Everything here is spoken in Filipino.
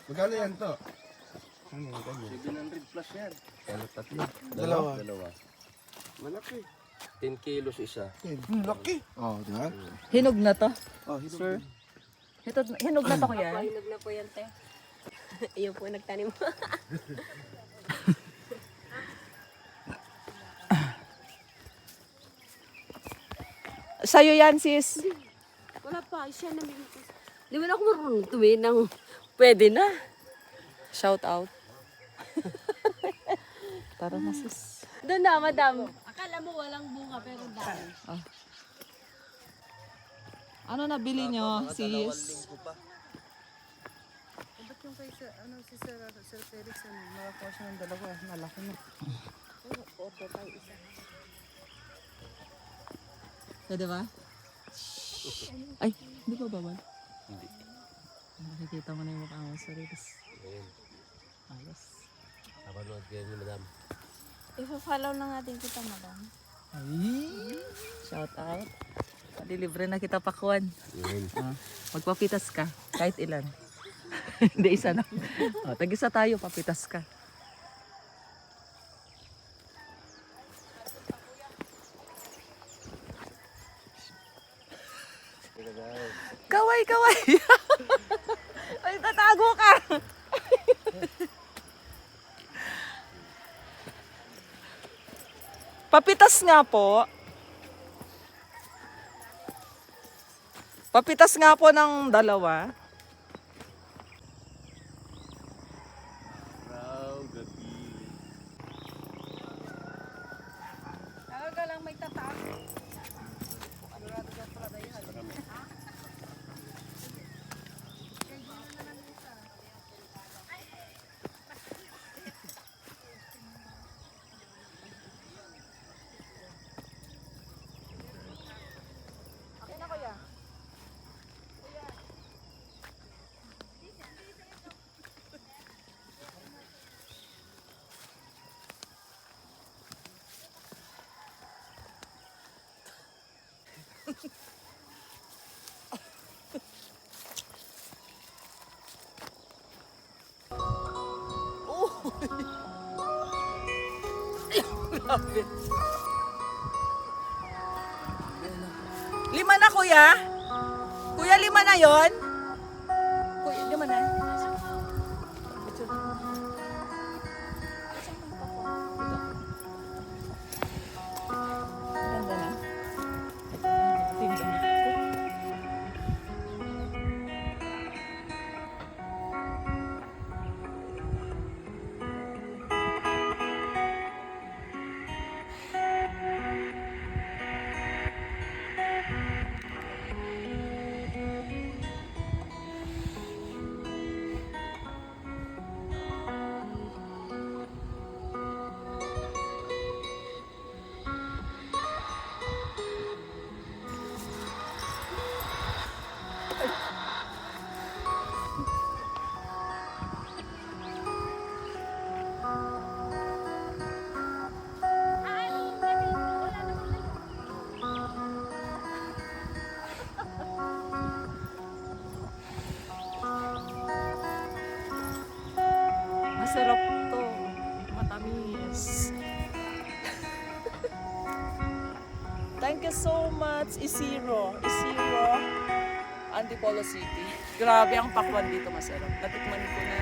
Magkano yan to? 700 plus yan. Tatlo. Dalawa. Malaki. 10 kilos isa. Laki. Oh, di ba? Hinog na to. Oh, Sir. Hinog na to kuya. Pahinog na po yan, te. Ayun po, nagtanim. Sa'yo yan sis. Wala pa, siya na may. Di ba na ako marunong tumihin ng pwede na. Shout out. Tara na sis. Doon na, madam. Akala mo walang bunga, pero dami. Ano nabili nyo sis? Ba't yung kay Sir Felix, nakakuha siya ng dalawa, malaki na. Pwede ba? Ay, hindi ba bawal? Hindi. Nakikita mo na yung mukha mo sa reels. Ayun. Ayos. Napanood kayo ni madam. I-follow na natin kita, madam. Ay, shout out. Libre na kita pakuan. Ayun. Magpapitas ka, kahit ilan. Hindi, isa na. Tag-isa tayo, papitas ka. Kaway, kaway! Ay, tatago ka! Papitas nga po. Papitas nga po ng dalawa. Araw, gabi. Talaga lang may tatak. Lima na kuya? Kuya, lima na yon? Kuya, lima na? Ganda na. Masarap to. Matamis. Thank you so much, Isiro. Antipolo City. Grabe ang pakwan dito, masarap. Natikman ko na.